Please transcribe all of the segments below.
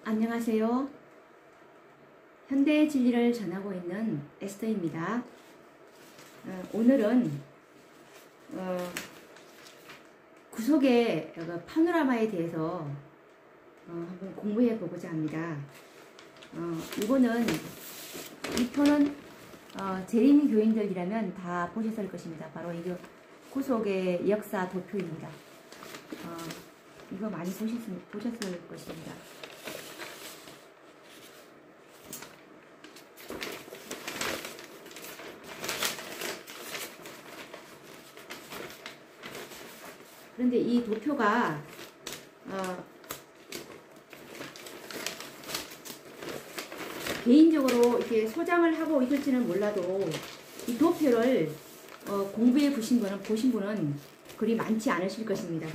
안녕하세요. 현대의 진리를 전하고 있는 에스더입니다. 오늘은 구속의 파노라마에 대해서 한번 공부해 보고자 합니다. 이 표는 재림 교인들이라면 다 보셨을 것입니다. 바로 이거 구속의 역사 도표입니다. 이거 많이 보셨을 것입니다. 그런데 이 도표가 개인적으로 이렇게 소장을 하고 있을지는 몰라도 이 도표를 공부해 보신 분은 그리 많지 않으실 것입니다.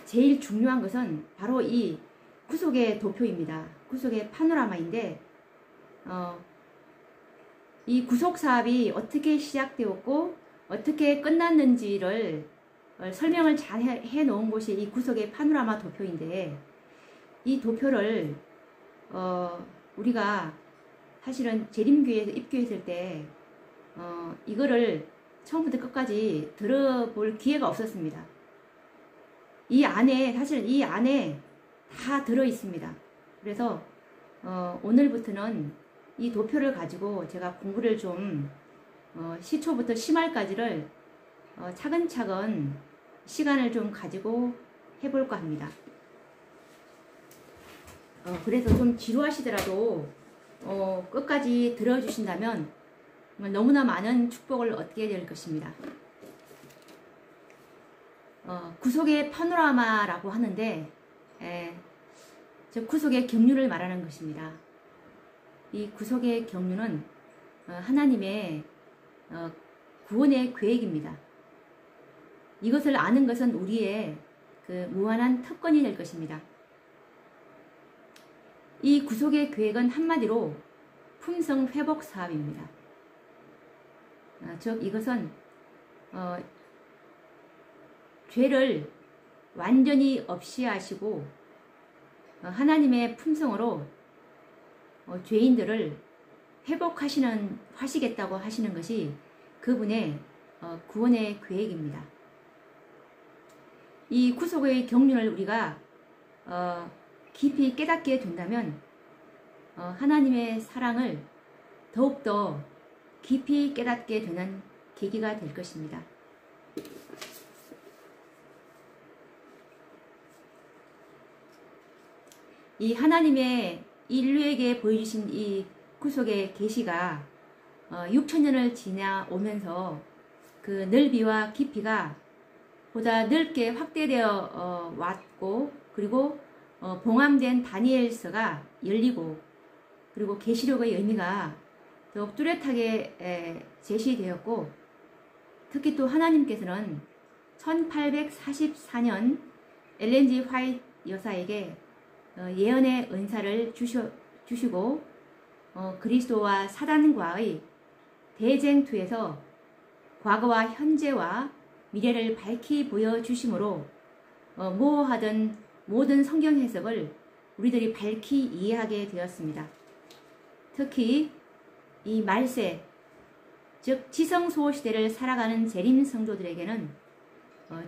제일 중요한 것은 바로 이 구속의 도표입니다. 구속의 파노라마인데 이 구속 사업이 어떻게 시작되었고 어떻게 끝났는지를 설명을 잘 해 놓은 곳이 이 구속의 파노라마 도표인데, 이 도표를 우리가 사실은 재림교회에서 입교했을 때 이거를 처음부터 끝까지 들어볼 기회가 없었습니다. 사실 이 안에 다 들어 있습니다. 그래서 오늘부터는 이 도표를 가지고 제가 공부를 좀 시초부터 심할까지를 차근차근 시간을 좀 가지고 해볼까 합니다. 그래서 좀 지루하시더라도 끝까지 들어주신다면 너무나 많은 축복을 얻게 될 것입니다. 구속의 파노라마라고 하는데 저 구속의 경륜을 말하는 것입니다. 이 구속의 경륜은 하나님의 구원의 계획입니다. 이것을 아는 것은 우리의 그 무한한 특권이 될 것입니다. 이 구속의 계획은 한마디로 품성 회복 사업입니다. 즉 이것은 죄를 완전히 없이 하시고 하나님의 품성으로 죄인들을 회복하시겠다고 하시는 것이 그분의 구원의 계획입니다. 이 구속의 경륜을 우리가 깊이 깨닫게 된다면 하나님의 사랑을 더욱더 깊이 깨닫게 되는 계기가 될 것입니다. 이 하나님의 인류에게 보여주신 이 구속의 계시가 6천년을 지나오면서 그 넓이와 깊이가 보다 넓게 확대되어 왔고, 그리고 봉함된 다니엘서가 열리고, 그리고 계시록의 의미가 더욱 뚜렷하게 제시되었고, 특히 또 하나님께서는 1844년 엘렌 G 화이트 여사에게 예언의 은사를 주시고 그리스도와 사단과의 대쟁투에서 과거와 현재와 미래를 밝히 보여주심으로 모호하던 모든 성경 해석을 우리들이 밝히 이해하게 되었습니다. 특히 이 말세, 즉 지성소 시대를 살아가는 재림 성도들에게는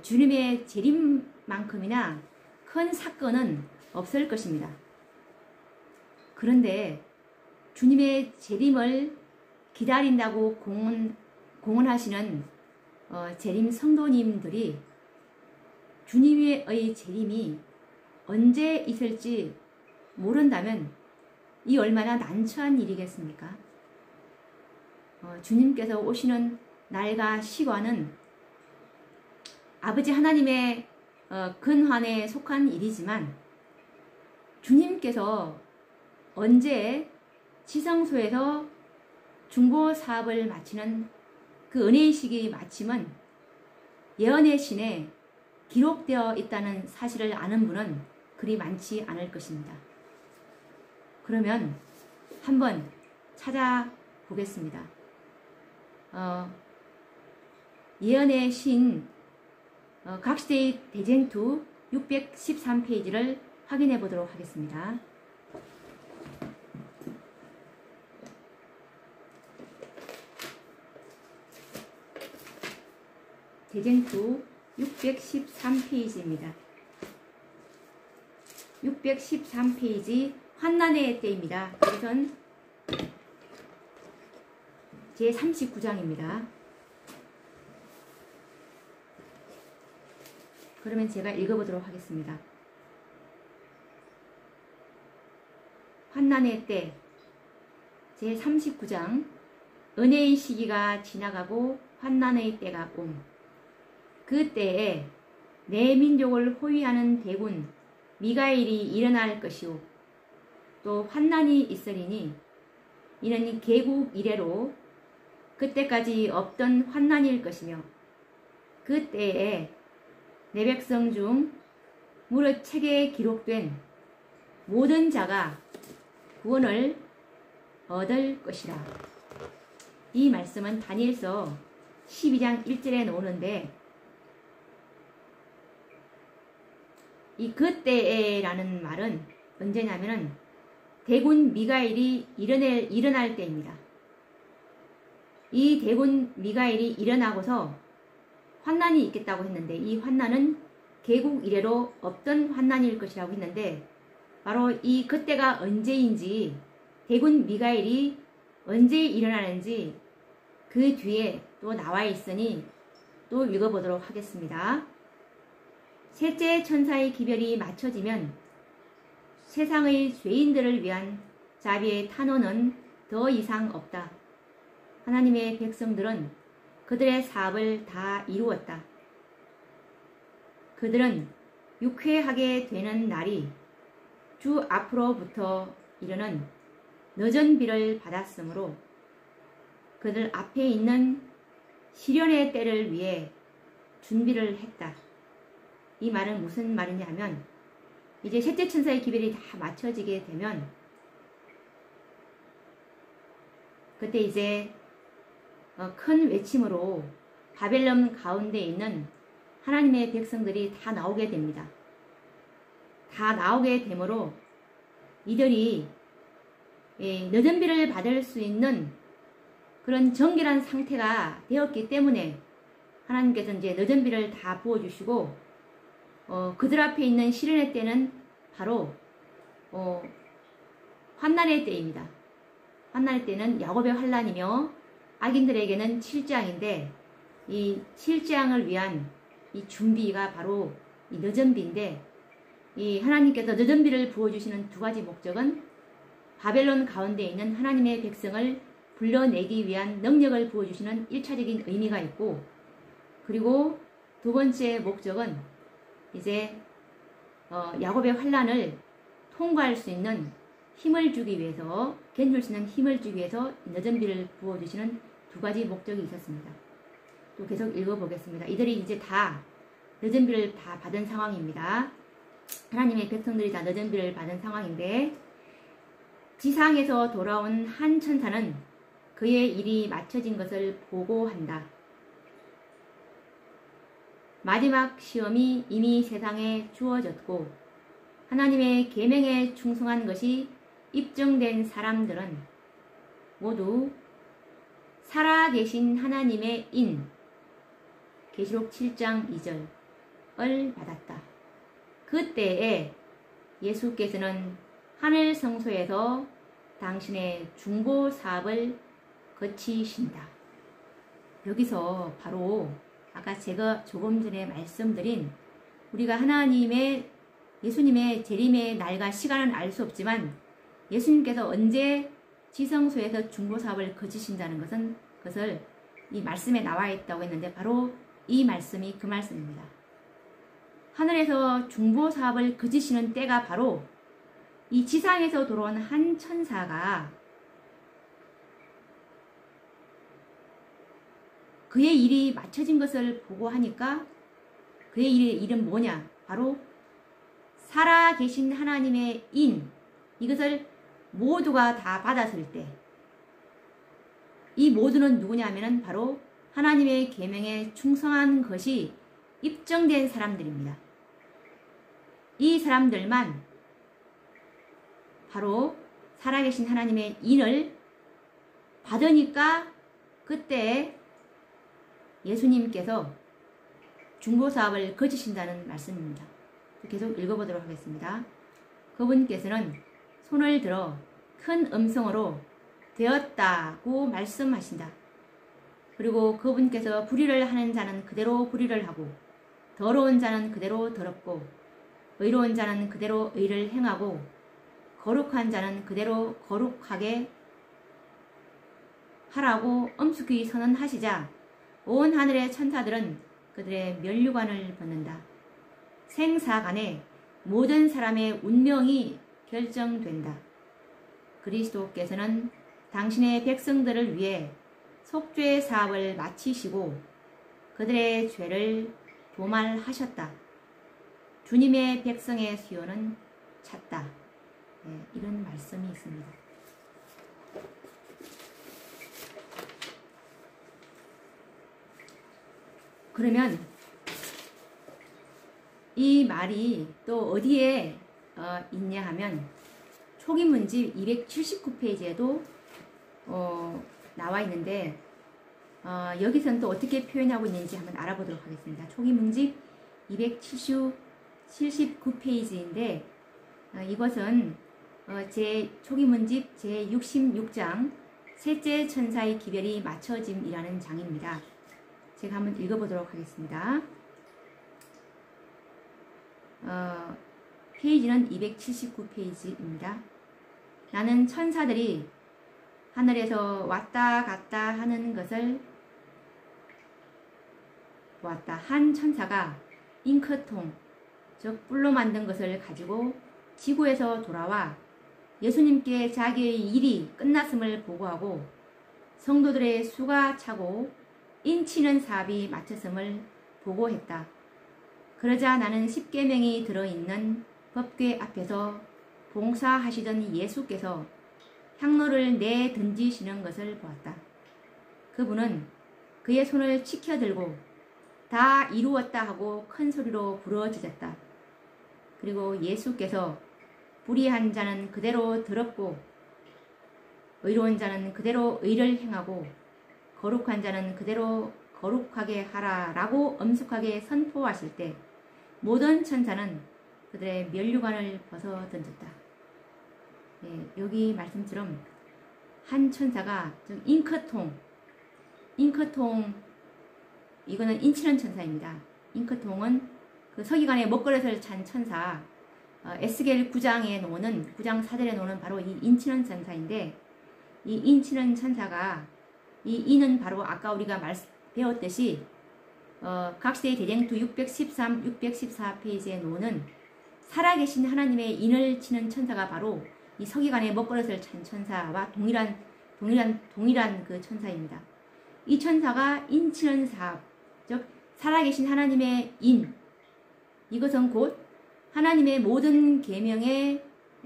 주님의 재림만큼이나 큰 사건은 없을 것입니다. 그런데 주님의 재림을 기다린다고 공언하시는 재림 성도님들이 주님의 재림이 언제 있을지 모른다면 이 얼마나 난처한 일이겠습니까? 주님께서 오시는 날과 시간은 아버지 하나님의 근환에 속한 일이지만, 주님께서 언제 지성소에서 중보 사업을 마치는 그 은혜의 시기 마침은 예언의 신에 기록되어 있다는 사실을 아는 분은 그리 많지 않을 것입니다. 그러면 한번 찾아보겠습니다. 예언의 신 각 시대의 대쟁투 613페이지를 확인해 보도록 하겠습니다. 대쟁투 613페이지입니다. 613페이지 환난의 때입니다. 우선 제39장입니다. 그러면 제가 읽어보도록 하겠습니다. 환난의 때 제39장 은혜의 시기가 지나가고 환난의 때가 옴. 그 때에 내 민족을 호위하는 대군 미가엘이 일어날 것이오. 또 환난이 있으리니 이는 개국 이래로 그때까지 없던 환난일 것이며 그 때에 내 백성 중 무릇 책에 기록된 모든 자가 구원을 얻을 것이라. 이 말씀은 다니엘서 12장 1절에 나오는데 이 그때에라는 말은 언제냐면은 대군 미가엘이 일어날 때입니다. 이 대군 미가엘이 일어나고서 환난이 있겠다고 했는데 이 환난은 개국 이래로 없던 환난일 것이라고 했는데 바로 이 그때가 언제인지 대군 미가엘이 언제 일어나는지 그 뒤에 또 나와 있으니 또 읽어보도록 하겠습니다. 셋째 천사의 기별이 맞춰지면 세상의 죄인들을 위한 자비의 탄원은 더 이상 없다. 하나님의 백성들은 그들의 사업을 다 이루었다. 그들은 육회하게 되는 날이 주 앞으로부터 이르는 늦은 비를 받았으므로 그들 앞에 있는 시련의 때를 위해 준비를 했다. 이 말은 무슨 말이냐면 이제 셋째 천사의 기별이 다 맞춰지게 되면 그때 이제 큰 외침으로 바벨론 가운데 있는 하나님의 백성들이 다 나오게 됩니다. 다 나오게 되므로 이들이 늦은 비를 받을 수 있는 그런 정결한 상태가 되었기 때문에 하나님께서 이제 늦은 비를 다 부어주시고 그들 앞에 있는 시련의 때는 바로 환난의 때입니다. 환난의 때는 야곱의 환난이며 악인들에게는 7장인데 이 7장을 위한 이 준비가 바로 이 늦은 비인데 이 하나님께서 늦은 비를 부어주시는 두 가지 목적은 바벨론 가운데 있는 하나님의 백성을 불러내기 위한 능력을 부어주시는 1차적인 의미가 있고 그리고 두 번째 목적은 이제 야곱의 환난을 통과할 수 있는 힘을 주기 위해서 견딜 수 있는 힘을 주기 위해서 늦은 비를 부어주시는 두 가지 목적이 있었습니다. 또 계속 읽어보겠습니다. 이들이 이제 다 늦은 비를 다 받은 상황입니다. 하나님의 백성들이 다 늦은 비를 받은 상황인데 지상에서 돌아온 한 천사는 그의 일이 맞춰진 것을 보고한다. 마지막 시험이 이미 세상에 주어졌고 하나님의 계명에 충성한 것이 입증된 사람들은 모두 살아계신 하나님의 인 계시록 7장 2절을 받았다. 그때에 예수께서는 하늘 성소에서 당신의 중보 사업을 거치신다. 여기서 바로 아까 제가 조금 전에 말씀드린 우리가 예수님의 재림의 날과 시간은 알 수 없지만 예수님께서 언제 지성소에서 중보사업을 거치신다는 것을 이 말씀에 나와 있다고 했는데 바로 이 말씀이 그 말씀입니다. 하늘에서 중보사업을 거치시는 때가 바로 이 지상에서 돌아온 한 천사가 그의 일이 맞춰진 것을 보고 하니까 그의 일은 뭐냐? 바로 살아계신 하나님의 인, 이것을 모두가 다 받았을 때 이 모두는 누구냐면은 바로 하나님의 계명에 충성한 것이 입증된 사람들입니다. 이 사람들만 바로 살아계신 하나님의 인을 받으니까 그때 예수님께서 중보사업을 거치신다는 말씀입니다. 계속 읽어보도록 하겠습니다. 그분께서는 손을 들어 큰 음성으로 되었다고 말씀하신다. 그리고 그분께서 불의를 하는 자는 그대로 불의를 하고 더러운 자는 그대로 더럽고 의로운 자는 그대로 의를 행하고 거룩한 자는 그대로 거룩하게 하라고 엄숙히 선언하시자 온 하늘의 천사들은 그들의 면류관을 벗는다. 생사간에 모든 사람의 운명이 결정된다. 그리스도께서는 당신의 백성들을 위해 속죄 사업을 마치시고 그들의 죄를 도말하셨다. 주님의 백성의 수요는 찼다. 네, 이런 말씀이 있습니다. 그러면 이 말이 또 어디에 있냐 하면 초기문집 279페이지에도 나와 있는데 여기서는 또 어떻게 표현하고 있는지 한번 알아보도록 하겠습니다. 초기문집 279페이지인데 이것은 초기문집 제66장 셋째 천사의 기별이 맞춰짐이라는 장입니다. 제가 한번 읽어보도록 하겠습니다. 페이지는 279페이지입니다. 나는 천사들이 하늘에서 왔다 갔다 하는 것을 보았다. 한 천사가 잉크통, 즉 뿔로 만든 것을 가지고 지구에서 돌아와 예수님께 자기의 일이 끝났음을 보고하고 성도들의 수가 차고 인치는 사업이 마쳤음을 보고했다. 그러자 나는 십계명이 들어있는 법궤 앞에서 봉사하시던 예수께서 향로를 내던지시는 것을 보았다. 그분은 그의 손을 치켜들고 다 이루었다 하고 큰 소리로 부르짖었다. 그리고 예수께서 불의한 자는 그대로 더럽고 의로운 자는 그대로 의를 행하고 거룩한 자는 그대로 거룩하게 하라라고 엄숙하게 선포하실 때 모든 천사는 그들의 면류관을 벗어 던졌다. 예, 여기 말씀처럼 한 천사가 즉 잉크통 이거는 인치는 천사입니다. 잉크통은 그 서기관의 먹그릇을 찬 천사 에스겔 9장에 나오는 9장 4절에 나오는 바로 이 인치는 천사인데 이 인치는 천사가 이 인은 바로 아까 우리가 배웠듯이 각시대의 대쟁투 613, 614페이지에 나오는 살아계신 하나님의 인을 치는 천사가 바로 이 서기관의 먹그릇을 찬 천사와 동일한 그 천사입니다. 이 천사가 인치는 사업, 즉 살아계신 하나님의 인, 이것은 곧 하나님의 모든 계명에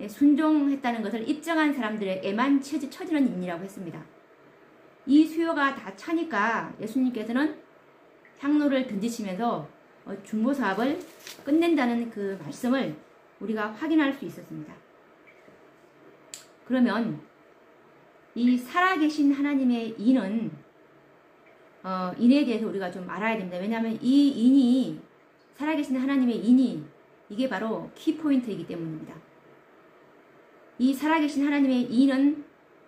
순종했다는 것을 입증한 사람들에게만 처지는 인이라고 했습니다. 이 수요가 다 차니까 예수님께서는 향로를 던지시면서 중보사업을 끝낸다는 그 말씀을 우리가 확인할 수 있었습니다. 그러면 이 살아계신 하나님의 인은 인에 대해서 우리가 좀 알아야 됩니다. 왜냐하면 이 인이 살아계신 하나님의 인이 이게 바로 키포인트이기 때문입니다. 이 살아계신 하나님의 인은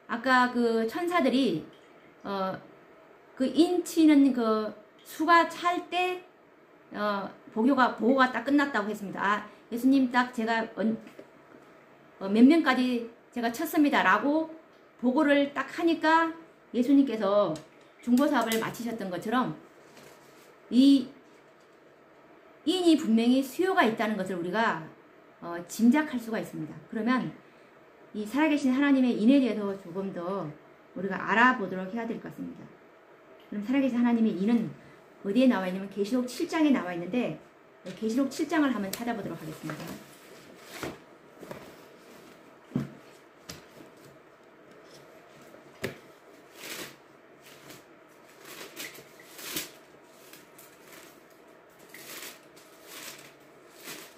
아까 그 천사들이 그 인치는 그 수가 찰 때 보고가 딱 끝났다고 했습니다. 예수님 딱 제가 몇 명까지 제가 쳤습니다 라고 보고를 딱 하니까 예수님께서 중보사업을 마치셨던 것처럼 이 인이 분명히 수요가 있다는 것을 우리가 짐작할 수가 있습니다. 그러면 이 살아계신 하나님의 인에 대해서 조금 더 우리가 알아보도록 해야 될 것 같습니다. 그럼 살아계신 하나님의 인은 어디에 나와 있냐면 계시록 7장에 나와 있는데 계시록 7장을 한번 찾아보도록 하겠습니다.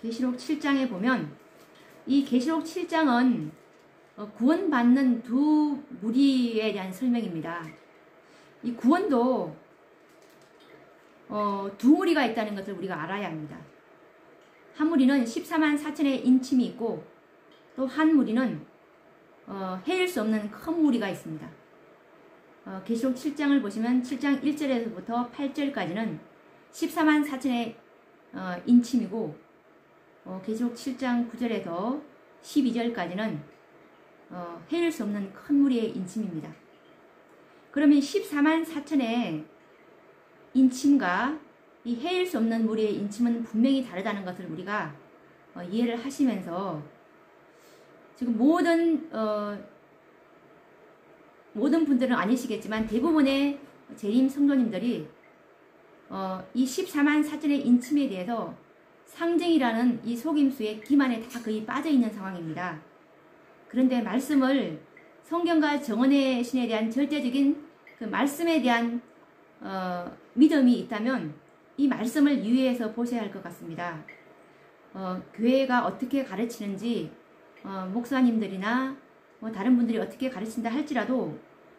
계시록 7장에 보면 이 계시록 7장은 구원받는 두 무리에 대한 설명입니다. 이 구원도 두 무리가 있다는 것을 우리가 알아야 합니다. 한 무리는 14만 4천의 인침이 있고 또 한 무리는 헤일 수 없는 큰 무리가 있습니다. 계시록 7장을 보시면 7장 1절에서부터 8절까지는 14만 4천의 인침이고 계시록 7장 9절에서 12절까지는 헤일 수 없는 큰 무리의 인침입니다. 그러면 14만 4천의 인침과 이 헤일 수 없는 무리의 인침은 분명히 다르다는 것을 우리가 이해를 하시면서 지금 모든 분들은 아니시겠지만 대부분의 재림 성도님들이 이 14만 4천의 인침에 대해서 상징이라는 이 속임수의 기만에 다 거의 빠져있는 상황입니다. 그런데 말씀을 성경과 정언의 신에 대한 절대적인 그 말씀에 대한 믿음이 있다면 이 말씀을 유의해서 보셔야 할 것 같습니다. 교회가 어떻게 가르치는지 목사님들이나 다른 분들이 어떻게 가르친다 할지라도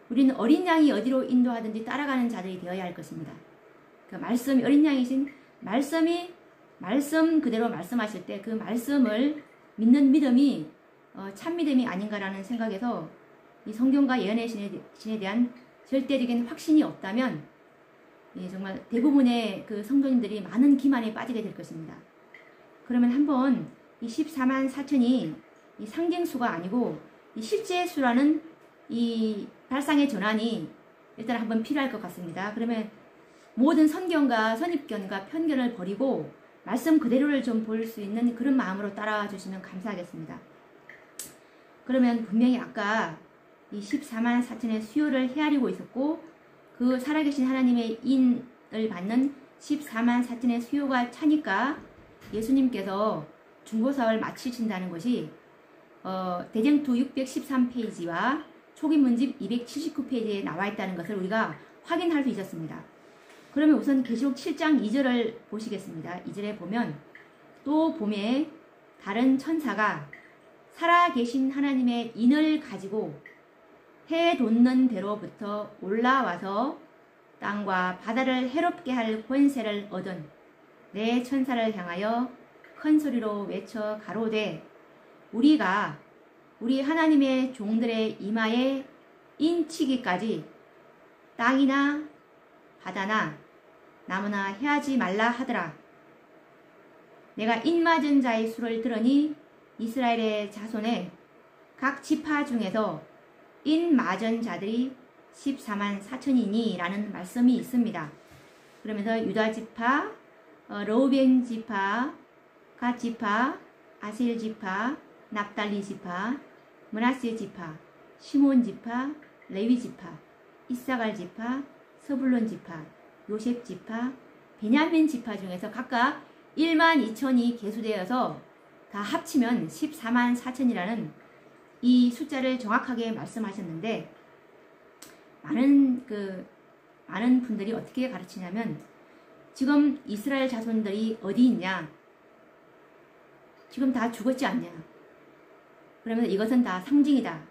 우리는 어린 양이 어디로 인도하든지 따라가는 자들이 되어야 할 것입니다. 그 말씀이 어린 양이신 말씀 그대로 말씀하실 때 그 말씀을 믿는 믿음이 참 믿음이 아닌가라는 생각에서 이 성경과 예언의 신에 대한 절대적인 확신이 없다면 정말 대부분의 그 성도님들이 많은 기만에 빠지게 될 것입니다. 그러면 한번 이 14만 4천이 이 상징수가 아니고 이 실제 수라는 이 발상의 전환이 일단 한번 필요할 것 같습니다. 그러면 모든 선견과 선입견과 편견을 버리고 말씀 그대로를 좀 볼 수 있는 그런 마음으로 따라와 주시면 감사하겠습니다. 그러면 분명히 아까 이 14만 4천의 수요를 헤아리고 있었고 그 살아계신 하나님의 인을 받는 14만 4천의 수요가 차니까 예수님께서 중보사를 마치신다는 것이 대쟁투 613페이지와 초기문집 279페이지에 나와 있다는 것을 우리가 확인할 수 있었습니다. 그러면 우선 계시록 7장 2절을 보시겠습니다. 2절에 보면 또 봄에 다른 천사가 살아계신 하나님의 인을 가지고 해 돋는 데로부터 올라와서 땅과 바다를 해롭게 할 권세를 얻은 내 천사를 향하여 큰 소리로 외쳐 가로되 우리가 우리 하나님의 종들의 이마에 인치기까지 땅이나 바다나 나무나 해하지 말라 하더라. 내가 인맞은 자의 수를 들으니 이스라엘의 자손의 각 지파 중에서 인맞은 자들이 14만 4천이니 라는 말씀이 있습니다. 그러면서 유다 지파, 르우벤 지파, 갓 지파, 아셀 지파, 납달리 지파, 므낫세 지파, 시몬 지파, 레위 지파, 이사갈 지파, 서불론 지파, 요셉 지파, 베냐민 지파 중에서 각각 1만 2천이 계수되어서 다 합치면 14만 4천이라는 이 숫자를 정확하게 말씀하셨는데 많은 분들이 어떻게 가르치냐면 지금 이스라엘 자손들이 어디 있냐? 지금 다 죽었지 않냐? 그러면 이것은 다 상징이다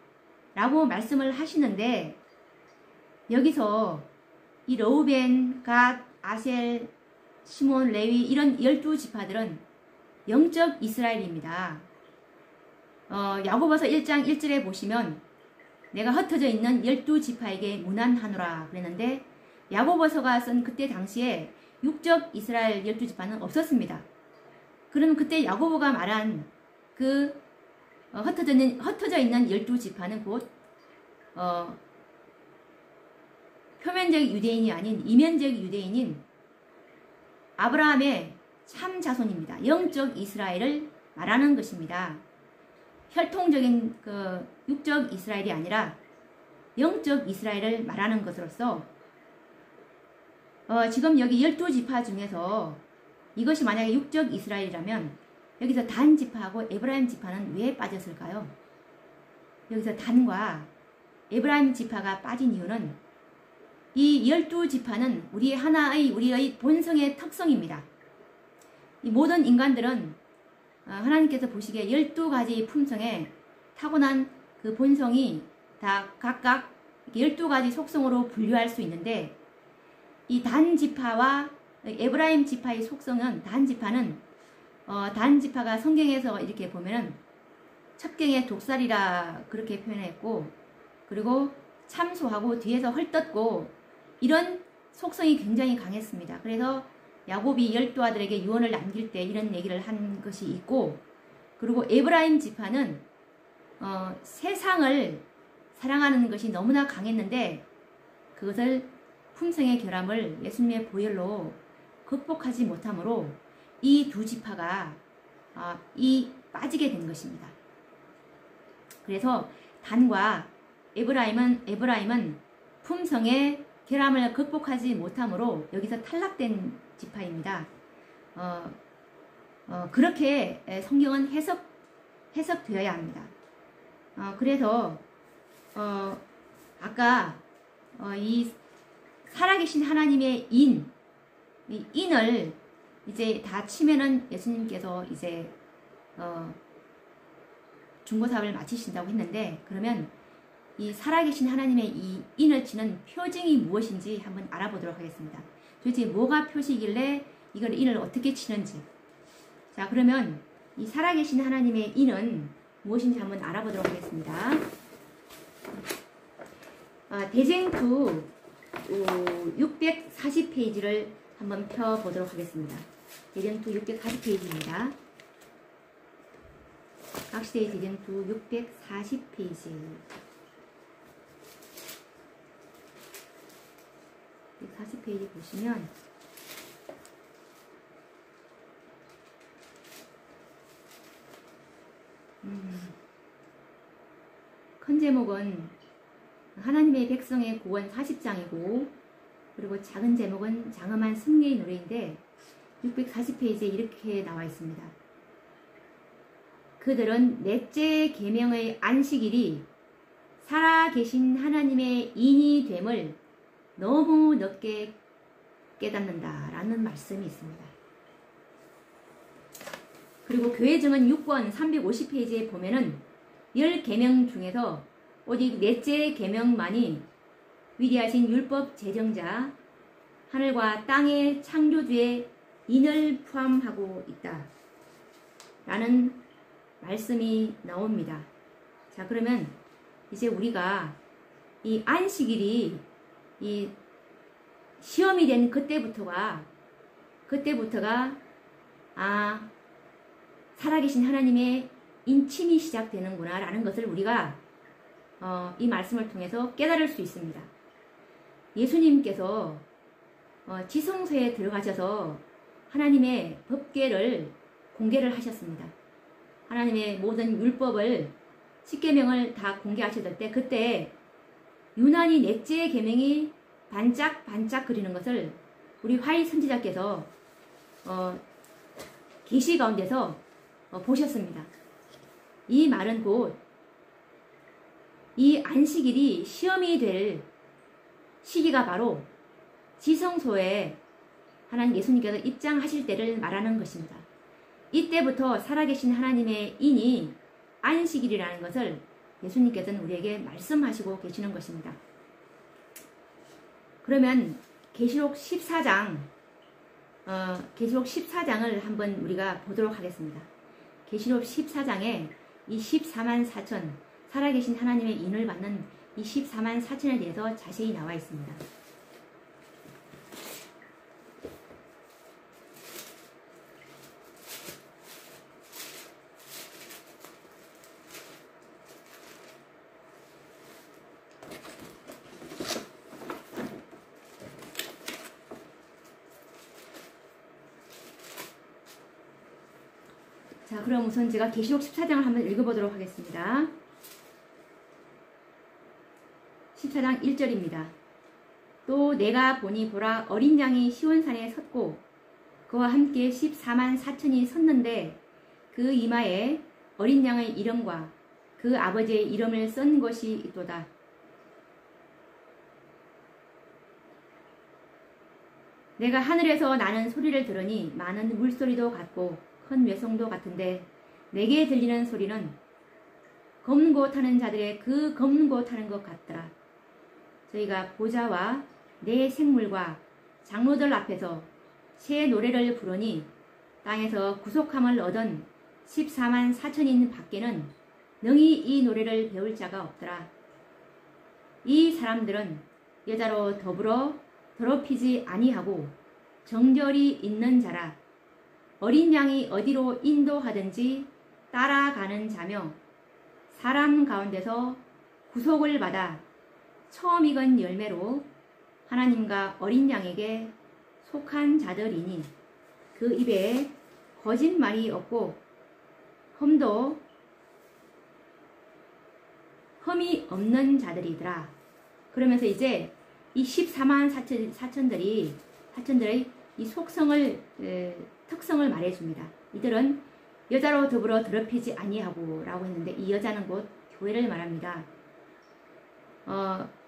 라고 말씀을 하시는데 여기서 이 르우벤, 갓, 아셀, 시몬, 레위 이런 12지파들은 영적 이스라엘입니다. 야고보서 1장 1절에 보시면 내가 흩어져 있는 12지파에게 문안하노라 그랬는데 야고보서가 쓴 그때 당시에 육적 이스라엘 12지파는 없었습니다. 그럼 그때 야고보가 말한 그 흩어져 있는 12지파는 곧 표면적 유대인이 아닌 이면적 유대인인 아브라함의 참 자손입니다. 영적 이스라엘을 말하는 것입니다. 혈통적인 육적 이스라엘이 아니라 영적 이스라엘을 말하는 것으로서 지금 여기 12지파 중에서 이것이 만약에 육적 이스라엘이라면 여기서 단 지파하고 에브라임 지파는 왜 빠졌을까요? 여기서 단과 에브라임 지파가 빠진 이유는 이 12지파는 우리의 본성의 특성입니다. 이 모든 인간들은 하나님께서 보시기에 12가지 품성에 타고난 그 본성이 다 각각 12가지 속성으로 분류할 수 있는데, 이 단 지파와 에브라임 지파의 속성은, 단 지파가 성경에서 이렇게 보면은 첩경의 독살이라 그렇게 표현했고, 그리고 참소하고 뒤에서 헐떴고, 이런 속성이 굉장히 강했습니다. 그래서 야곱이 12아들에게 유언을 남길 때 이런 얘기를 한 것이 있고, 그리고 에브라임 지파는 세상을 사랑하는 것이 너무나 강했는데, 그것을 품성의 결함을 예수님의 보혈로 극복하지 못하므로 이 두 지파가 빠지게 된 것입니다. 그래서 단과 에브라임은 품성의 결함을 극복하지 못하므로 여기서 탈락된 지파입니다. 그렇게 성경은 해석되어야 합니다. 그래서 아까 이 살아계신 하나님의 이 인을 이제 다 치면은 예수님께서 이제 중보사업을 마치신다고 했는데, 그러면 이 살아계신 하나님의 이 인을 치는 표징이 무엇인지 한번 알아보도록 하겠습니다. 도대체 뭐가 표시이길래 이걸 인을 어떻게 치는지. 자, 그러면 이 살아계신 하나님의 인은 무엇인지 한번 알아보도록 하겠습니다. 대쟁투 640페이지를 한번 펴보도록 하겠습니다. 대쟁투 640페이지입니다. 각시대의 대쟁투 640페이지. 640페이지 보시면 큰 제목은 하나님의 백성의 구원 40장이고, 그리고 작은 제목은 장엄한 승리의 노래인데 640페이지에 이렇게 나와 있습니다. 그들은 넷째 계명의 안식일이 살아계신 하나님의 인이 됨을 너무 늦게 깨닫는다 라는 말씀이 있습니다. 그리고 교회증언 6권 350페이지에 보면은 10계명 중에서 오직 넷째 계명만이 위대하신 율법 제정자 하늘과 땅의 창조주의 인을 포함하고 있다 라는 말씀이 나옵니다. 자, 그러면 이제 우리가 이 안식일이 이 시험이 된 그때부터가 살아계신 하나님의 인침이 시작되는구나 라는 것을 우리가 이 말씀을 통해서 깨달을 수 있습니다. 예수님께서 지성소에 들어가셔서 하나님의 법궤를 공개를 하셨습니다. 하나님의 모든 율법을 10계명을 다 공개하셨을 때, 그때 유난히 넷째 계명이 반짝반짝 그리는 것을 우리 화이 선지자께서 계시 가운데서 보셨습니다. 이 말은 곧 이 안식일이 시험이 될 시기가 바로 지성소에 하나님 예수님께서 입장하실 때를 말하는 것입니다. 이때부터 살아계신 하나님의 인이 안식일이라는 것을 예수님께서는 우리에게 말씀하시고 계시는 것입니다. 그러면 계시록 14장을 한번 우리가 보도록 하겠습니다. 계시록 14장에 이 14만 4천 살아계신 하나님의 인을 받는 이 14만 4천에 대해서 자세히 나와 있습니다. 자, 그럼 우선 제가 계시록 14장을 한번 읽어보도록 하겠습니다. 14장 1절입니다. 또 내가 보니 보라, 어린 양이 시온산에 섰고 그와 함께 14만 4천이 섰는데 그 이마에 어린 양의 이름과 그 아버지의 이름을 쓴 것이 있도다. 내가 하늘에서 나는 소리를 들으니 많은 물소리도 같고 큰 외성도 같은데 내게 들리는 소리는 검고 타는 자들의 그 검고 타는 것 같더라. 저희가 보좌와 내 생물과 장로들 앞에서 새 노래를 부르니 땅에서 구속함을 얻은 14만 4천인 밖에는 능히 이 노래를 배울 자가 없더라. 이 사람들은 여자로 더불어 더럽히지 아니하고 정절이 있는 자라. 어린 양이 어디로 인도하든지 따라가는 자며 사람 가운데서 구속을 받아 처음 익은 열매로 하나님과 어린 양에게 속한 자들이니 그 입에 거짓말이 없고 흠이 없는 자들이더라. 그러면서 이제 이 14만 4천들의 이 특성을 말해줍니다. 이들은 여자로 더불어 더럽히지 아니하고 라고 했는데 이 여자는 곧 교회를 말합니다.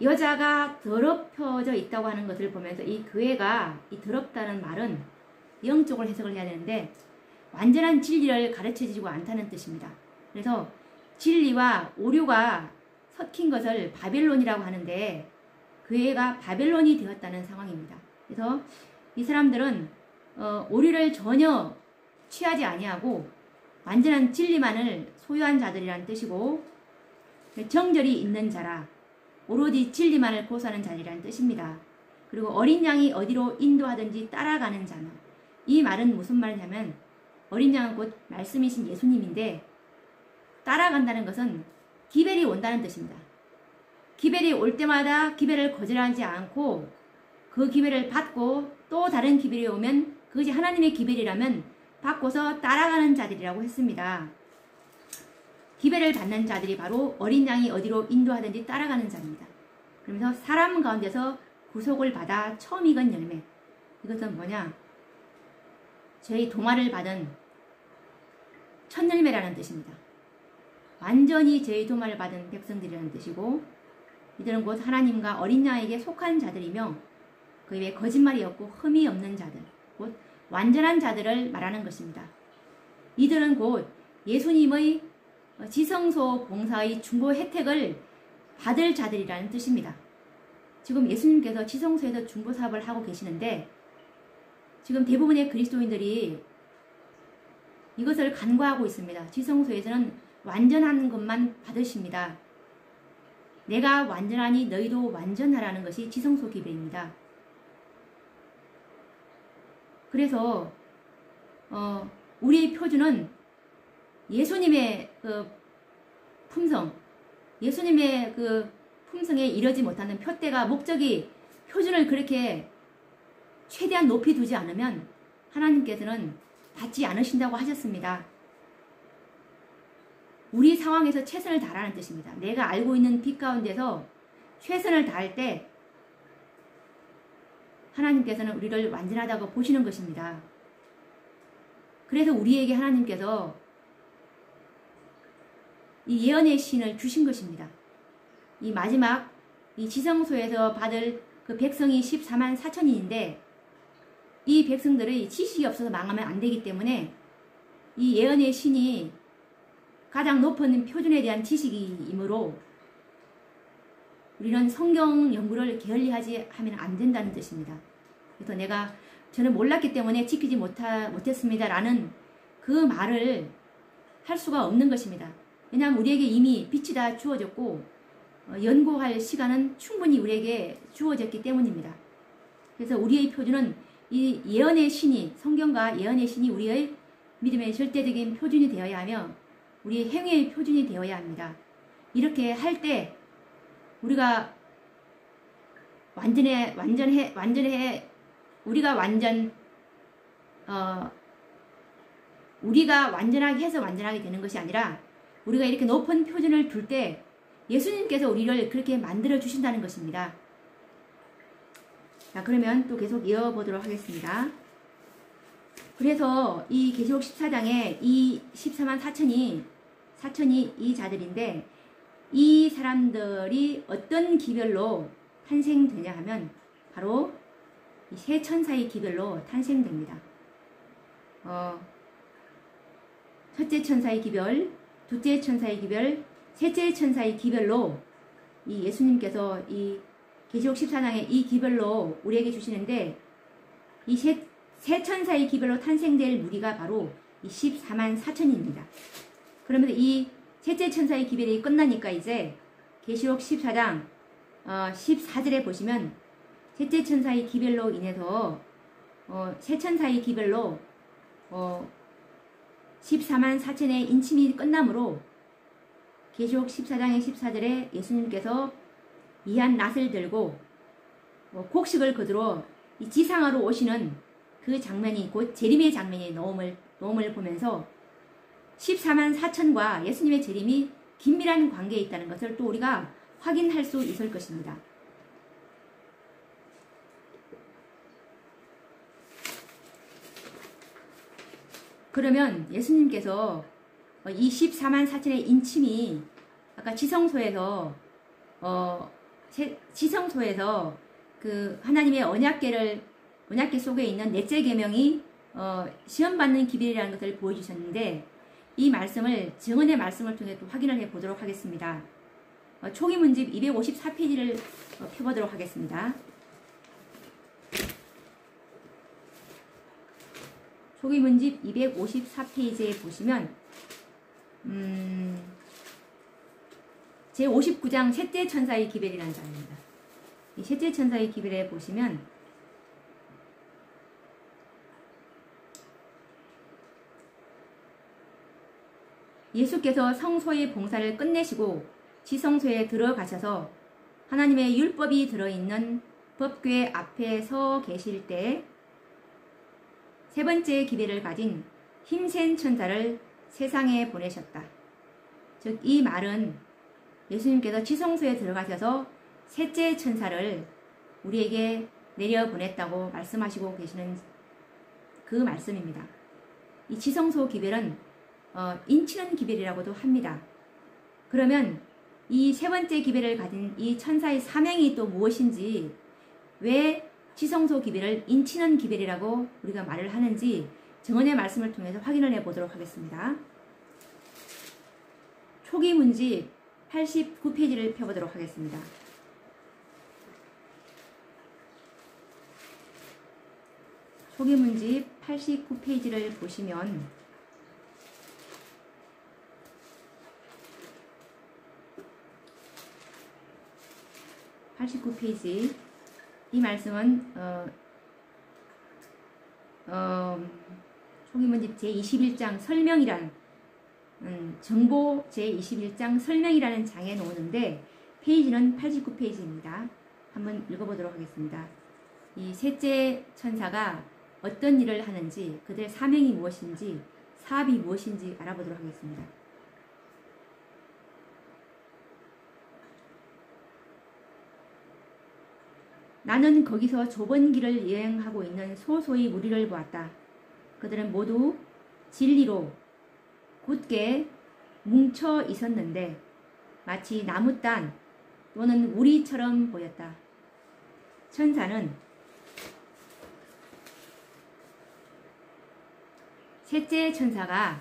여자가 더럽혀져 있다고 하는 것을 보면서 이 교회가 이 더럽다는 말은 영적으로 해석을 해야 되는데 완전한 진리를 가르쳐주고 않다는 뜻입니다. 그래서 진리와 오류가 섞인 것을 바벨론이라고 하는데 교회가 바벨론이 되었다는 상황입니다. 그래서 이 사람들은 오류를 전혀 취하지 아니하고 완전한 진리만을 소유한 자들이라는 뜻이고 정절이 있는 자라 오로지 진리만을 고수하는 자들이라는 뜻입니다. 그리고 어린 양이 어디로 인도하든지 따라가는 자는 이 말은 무슨 말이냐면 어린 양은 곧 말씀이신 예수님인데 따라간다는 것은 기별이 온다는 뜻입니다. 기별이 올 때마다 기별을 거절하지 않고 그 기별을 받고 또 다른 기별이 오면 그것이 하나님의 기별이라면 받고서 따라가는 자들이라고 했습니다. 기별을 받는 자들이 바로 어린 양이 어디로 인도하든지 따라가는 자입니다. 그러면서 사람 가운데서 구속을 받아 처음 익은 열매. 이것은 뭐냐? 저희 도마를 받은 첫 열매라는 뜻입니다. 완전히 저희 도마를 받은 백성들이라는 뜻이고 이들은 곧 하나님과 어린 양에게 속한 자들이며 그 입에 거짓말이 없고 흠이 없는 자들, 곧 완전한 자들을 말하는 것입니다. 이들은 곧 예수님의 지성소 봉사의 중보 혜택을 받을 자들이라는 뜻입니다. 지금 예수님께서 지성소에서 중보 사업을 하고 계시는데 지금 대부분의 그리스도인들이 이것을 간과하고 있습니다. 지성소에서는 완전한 것만 받으십니다. 내가 완전하니 너희도 완전하라는 것이 지성소 기별입니다. 그래서 우리의 표준은 예수님의 그 품성, 예수님의 그 품성에 이르지 못하는 표대가 목적이 표준을 그렇게 최대한 높이 두지 않으면 하나님께서는 받지 않으신다고 하셨습니다. 우리 상황에서 최선을 다하라는 뜻입니다. 내가 알고 있는 빛 가운데서 최선을 다할 때 하나님께서는 우리를 완전하다고 보시는 것입니다. 그래서 우리에게 하나님께서 이 예언의 신을 주신 것입니다. 이 마지막 이 지성소에서 받을 그 백성이 14만 4천인인데 이 백성들의 지식이 없어서 망하면 안 되기 때문에 이 예언의 신이 가장 높은 표준에 대한 지식이므로 우리는 성경 연구를 게을리하지 하면 안 된다는 뜻입니다. 그래서 저는 몰랐기 때문에 지키지 못했습니다 라는 그 말을 할 수가 없는 것입니다. 왜냐하면 우리에게 이미 빛이 다 주어졌고 연구할 시간은 충분히 우리에게 주어졌기 때문입니다. 그래서 우리의 표준은 이 예언의 신이, 성경과 예언의 신이 우리의 믿음의 절대적인 표준이 되어야 하며 우리의 행위의 표준이 되어야 합니다. 이렇게 할 때 우리가 우리가 완전하게 해서 완전하게 되는 것이 아니라 우리가 이렇게 높은 표준을 둘 때 예수님께서 우리를 그렇게 만들어 주신다는 것입니다. 자, 그러면 또 계속 이어보도록 하겠습니다. 그래서 이 계시록 14장에 이 14만 4천이 이 자들인데 이 사람들이 어떤 기별로 탄생되냐 하면 바로 이 세 천사의 기별로 탄생됩니다. 첫째 천사의 기별, 둘째 천사의 기별, 셋째 천사의 기별로 이 예수님께서 이 계시록 14장의 이 기별로 우리에게 주시는데, 이 세 천사의 기별로 탄생될 무리가 바로 이 14만 4천입니다. 그러면 이 셋째 천사의 기별이 끝나니까 이제 계시록 14장 14절에 보시면 셋째 천사의 기별로 인해서 세 천사의 기별로 14만 4천의 인침이 끝나므로 계시록 14장의 14절에 예수님께서 이한 낫을 들고 곡식을 거두러 이 지상으로 오시는 그 장면이 곧 재림의 장면이 나옴을 보면서 14만 4천과 예수님의 재림이 긴밀한 관계에 있다는 것을 또 우리가 확인할 수 있을 것입니다. 그러면 예수님께서 이 14만 4천의 인침이 아까 지성소에서 그 하나님의 언약궤 속에 있는 넷째 계명이 시험받는 기별이라는 것을 보여주셨는데, 이 말씀을 증언의 말씀을 통해 또 확인을 해 보도록 하겠습니다. 초기 문집 254페이지를 펴보도록 하겠습니다. 초기 문집 254페이지에 보시면 제59장 셋째 천사의 기별이라는 장입니다. 이 셋째 천사의 기별에 보시면 예수께서 성소의 봉사를 끝내시고 지성소에 들어가셔서 하나님의 율법이 들어있는 법궤 앞에 서 계실 때 세 번째 기별을 가진 힘센 천사를 세상에 보내셨다. 즉, 이 말은 예수님께서 지성소에 들어가셔서 셋째 천사를 우리에게 내려보냈다고 말씀하시고 계시는 그 말씀입니다. 이 지성소 기별은 인치는 기별이라고도 합니다. 그러면 이 세 번째 기별을 가진 이 천사의 사명이 또 무엇인지, 왜 지성소 기별을 인치는 기별이라고 우리가 말을 하는지 증언의 말씀을 통해서 확인을 해보도록 하겠습니다. 초기 문집 89페이지를 펴보도록 하겠습니다. 초기 문집 89페이지를 보시면 이 말씀은 초기 문집 제21장 설명이란 정보 제21장 설명이라는 장에 나오는데 페이지는 89페이지입니다. 한번 읽어보도록 하겠습니다. 이 셋째 천사가 어떤 일을 하는지, 그들의 사명이 무엇인지, 사업이 무엇인지 알아보도록 하겠습니다. 나는 거기서 좁은 길을 여행하고 있는 소소의 무리를 보았다. 그들은 모두 진리로 굳게 뭉쳐 있었는데 마치 나무단 또는 우리처럼 보였다. 천사는 셋째 천사가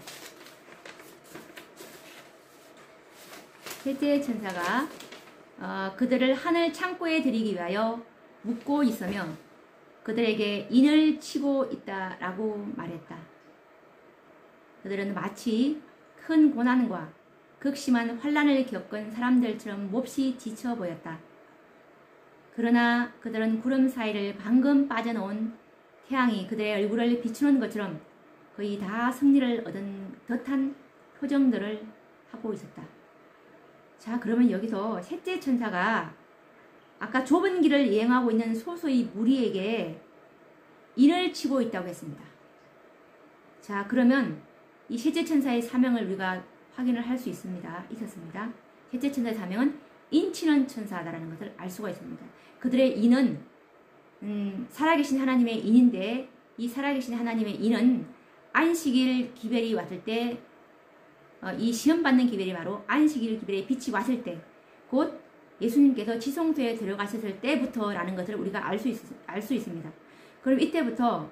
그들을 하늘 창고에 들이기 위하여 묶고 있으며 그들에게 인을 치고 있다라고 말했다. 그들은 마치 큰 고난과 극심한 환난을 겪은 사람들처럼 몹시 지쳐 보였다. 그러나 그들은 구름 사이를 방금 빠져나온 태양이 그들의 얼굴을 비추는 것처럼 거의 다 승리를 얻은 듯한 표정들을 하고 있었다. 자, 그러면 여기서 셋째 천사가 아까 좁은 길을 여행하고 있는 소수의 무리에게 인을 치고 있다고 했습니다. 자, 그러면 이 셋째 천사의 사명을 우리가 확인을 할 수 있었습니다. 셋째 천사의 사명은 인치는 천사다라는 것을 알 수가 있습니다. 그들의 인은 살아계신 하나님의 인인데, 이 살아계신 하나님의 인은 안식일 기별이 왔을 때, 이 시험받는 기별이 바로 안식일 기별의 빛이 왔을 때, 곧 예수님께서 지성소에 들어가셨을 때부터라는 것을 우리가 알 수 있습니다. 그럼 이때부터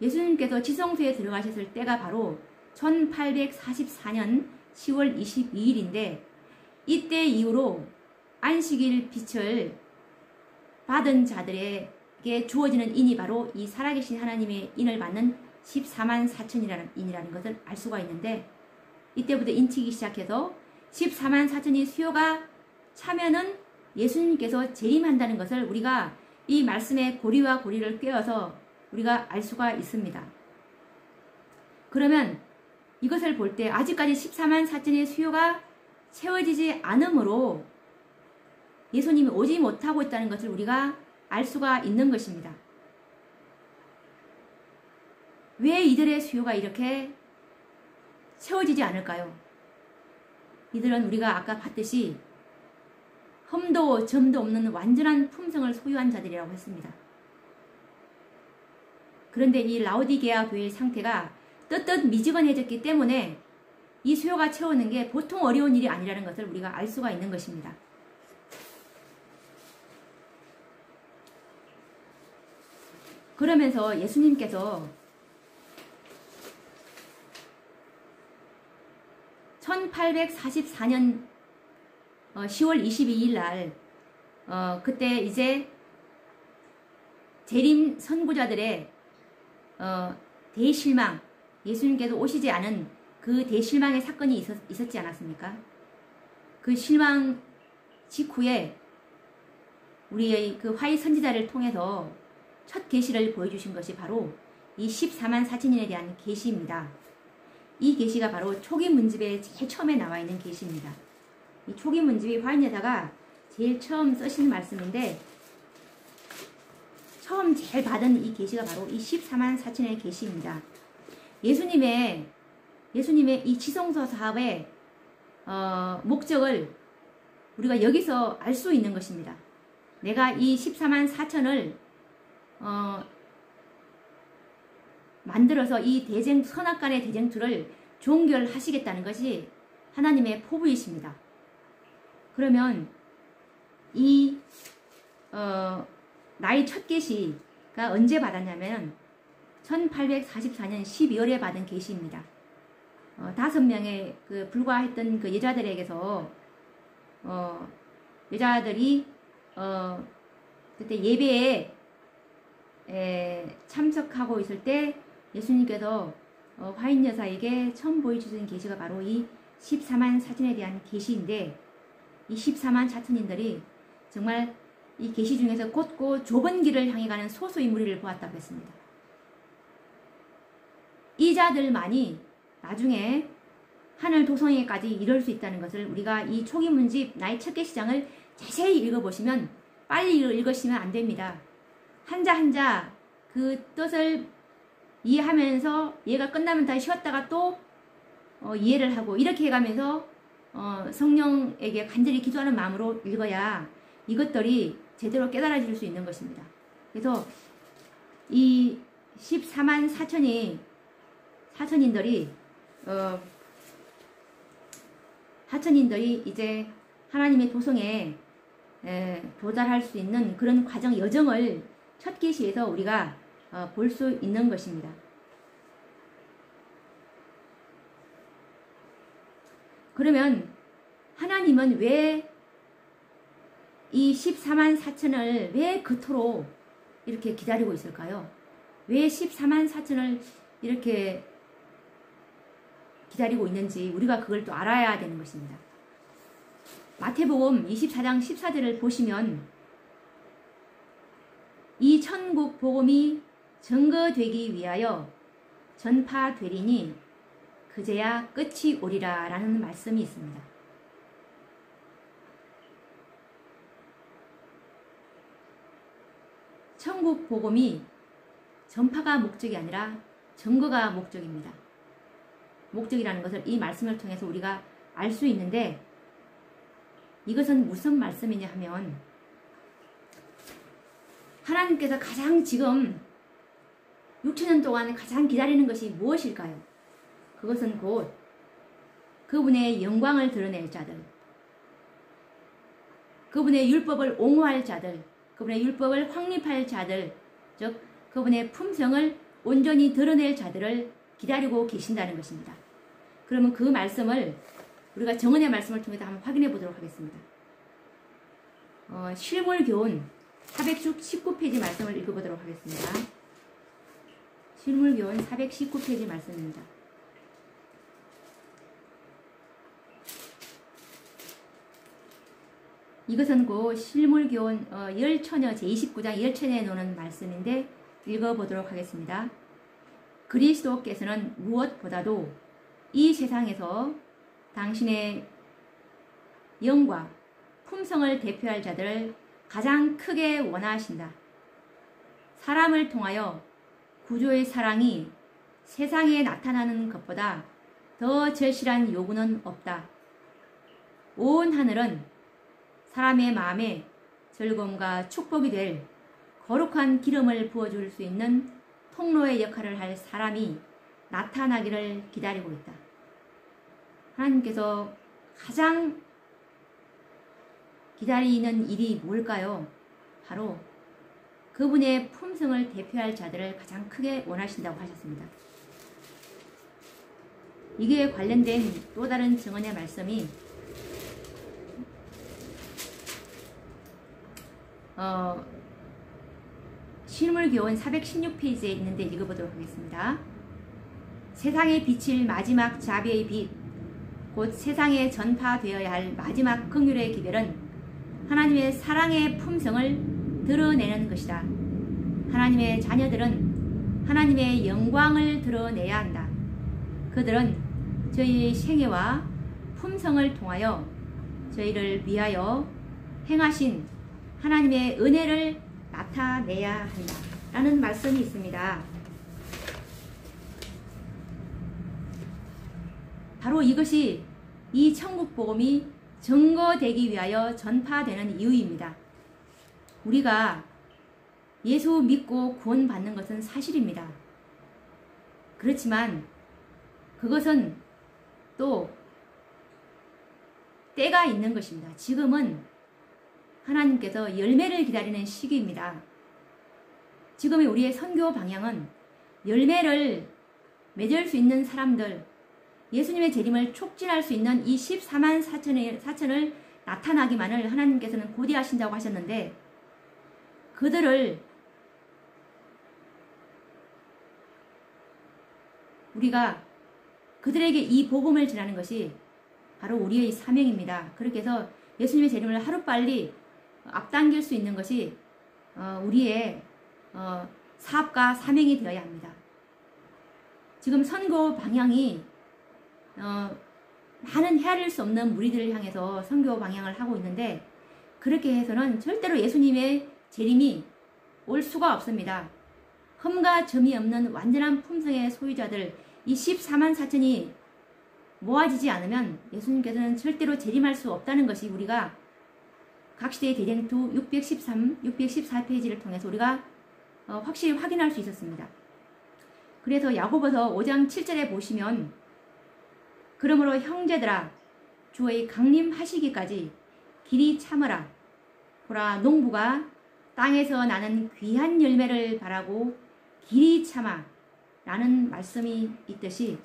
예수님께서 지성소에 들어가셨을 때가 바로 1844년 10월 22일인데 이때 이후로 안식일 빛을 받은 자들에게 주어지는 인이 바로 이 살아계신 하나님의 인을 받는 14만 4천이라는 인이라는 것을 알 수가 있는데, 이때부터 인치기 시작해서 14만 4천이 수요가 차면은 예수님께서 재림한다는 것을 우리가 이 말씀의 고리와 고리를 꿰어서 우리가 알 수가 있습니다. 그러면 이것을 볼 때 아직까지 14만 4천의 수요가 채워지지 않으므로 예수님이 오지 못하고 있다는 것을 우리가 알 수가 있는 것입니다. 왜 이들의 수요가 이렇게 채워지지 않을까요? 이들은 우리가 아까 봤듯이 흠도 점도 없는 완전한 품성을 소유한 자들이라고 했습니다. 그런데 이 라오디게아 교회의 상태가 떳떳 미지근해졌기 때문에 이 수요가 채우는 게 보통 어려운 일이 아니라는 것을 우리가 알 수가 있는 것입니다. 그러면서 예수님께서 1844년 10월 22일 날 그때 이제 재림 선구자들의 대실망, 예수님께서 오시지 않은 그 대실망의 사건이 있었지 않았습니까? 그 실망 직후에 우리의 그 화이 선지자를 통해서 첫 계시를 보여주신 것이 바로 이 14만 4천인에 대한 계시입니다. 이 계시가 바로 초기 문집에 제일 처음에 나와 있는 계시입니다. 이 초기 문집이 화인여사가 제일 처음 쓰신 말씀인데, 처음 제일 받은 이 계시가 바로 이 14만 4천의 계시입니다. 예수님의 이 지성소 사업의 목적을 우리가 여기서 알 수 있는 것입니다. 내가 이 14만 4천을 만들어서 이 선악간의 대쟁투를 종결하시겠다는 것이 하나님의 포부이십니다. 그러면 이 나의 첫 계시가 언제 받았냐면 1844년 12월에 받은 계시입니다. 5명의 그 불과했던 그 여자들에게서 여자들이 그때 예배에 참석하고 있을 때 예수님께서 화인 여사에게 처음 보여주신 계시가 바로 이 14만 4천에 대한 계시인데, 이 14만 4천인들이 정말 이 계시 중에서 곧고 좁은 길을 향해 가는 소수의 무리를 보았다고 했습니다. 이 자들만이 나중에 하늘 도성에까지 이룰 수 있다는 것을 우리가 이 초기 문집 나의 첫 계시장을 자세히 읽어보시면, 빨리 읽으시면 안 됩니다. 한자 한자 그 뜻을 이해하면서 얘가 끝나면 다시 쉬었다가 또 이해를 하고 이렇게 해가면서 성령에게 간절히 기도하는 마음으로 읽어야 이것들이 제대로 깨달아질 수 있는 것입니다. 그래서 이 14만 4천인들이 이제 하나님의 도성에 도달할 수 있는 그런 과정 여정을 첫 계시에서 우리가 볼 수 있는 것입니다. 그러면 하나님은 왜 이 14만 4천을 왜 그토록 이렇게 기다리고 있을까요? 왜 14만 4천을 이렇게 기다리고 있는지 우리가 그걸 또 알아야 되는 것입니다. 마태복음 24장 14절을 보시면 이 천국 복음이 증거되기 위하여 전파되리니 그제야 끝이 오리라 라는 말씀이 있습니다. 천국 복음이 전파가 목적이 아니라 증거가 목적입니다. 목적이라는 것을 이 말씀을 통해서 우리가 알 수 있는데, 이것은 무슨 말씀이냐 하면 하나님께서 가장 지금 6천년 동안 가장 기다리는 것이 무엇일까요? 그것은 곧 그분의 영광을 드러낼 자들, 그분의 율법을 옹호할 자들, 그분의 율법을 확립할 자들, 즉 그분의 품성을 온전히 드러낼 자들을 기다리고 계신다는 것입니다. 그러면 그 말씀을 우리가 정언의 말씀을 통해서 한번 확인해 보도록 하겠습니다. 실물교훈 419페이지 말씀을 읽어보도록 하겠습니다. 실물교훈 419페이지 말씀입니다. 이것은 그 실물교훈 열처녀 제29장 열처녀에 놓는 말씀인데 읽어보도록 하겠습니다. 그리스도께서는 무엇보다도 이 세상에서 당신의 영과 품성을 대표할 자들을 가장 크게 원하신다. 사람을 통하여 구조의 사랑이 세상에 나타나는 것보다 더 절실한 요구는 없다. 온 하늘은 사람의 마음에 즐거움과 축복이 될 거룩한 기름을 부어줄 수 있는 통로의 역할을 할 사람이 나타나기를 기다리고 있다. 하나님께서 가장 기다리는 일이 뭘까요? 바로 그분의 품성을 대표할 자들을 가장 크게 원하신다고 하셨습니다. 이게 관련된 또 다른 증언의 말씀이 실물교훈 416페이지에 있는데 읽어보도록 하겠습니다. 세상에 비칠 마지막 자비의 빛, 곧 세상에 전파되어야 할 마지막 긍휼의 기별은 하나님의 사랑의 품성을 드러내는 것이다. 하나님의 자녀들은 하나님의 영광을 드러내야 한다. 그들은 저희의 생애와 품성을 통하여 저희를 위하여 행하신 하나님의 은혜를 나타내야 한다. 라는 말씀이 있습니다. 바로 이것이 이 천국복음이 증거되기 위하여 전파되는 이유입니다. 우리가 예수 믿고 구원받는 것은 사실입니다. 그렇지만 그것은 또 때가 있는 것입니다. 지금은 하나님께서 열매를 기다리는 시기입니다. 지금의 우리의 선교 방향은 열매를 맺을 수 있는 사람들, 예수님의 재림을 촉진할 수 있는 이 14만 4천을 나타나기만을 하나님께서는 고대하신다고 하셨는데, 그들을 우리가 그들에게 이 복음을 전하는 것이 바로 우리의 사명입니다. 그렇게 해서 예수님의 재림을 하루빨리 앞당길 수 있는 것이 우리의 사업과 사명이 되어야 합니다. 지금 선교 방향이 많은 헤아릴 수 없는 무리들을 향해서 선교 방향을 하고 있는데, 그렇게 해서는 절대로 예수님의 재림이 올 수가 없습니다. 흠과 점이 없는 완전한 품성의 소유자들, 이 14만 4천이 모아지지 않으면 예수님께서는 절대로 재림할 수 없다는 것이 우리가 각시대의 대쟁투 613, 614페이지를 통해서 우리가 확실히 확인할 수 있었습니다. 그래서 야고보서 5장 7절에 보시면, 그러므로 형제들아 주의 강림하시기까지 길이 참으라. 보라, 농부가 땅에서 나는 귀한 열매를 바라고 길이 참아 라는 말씀이 있듯이,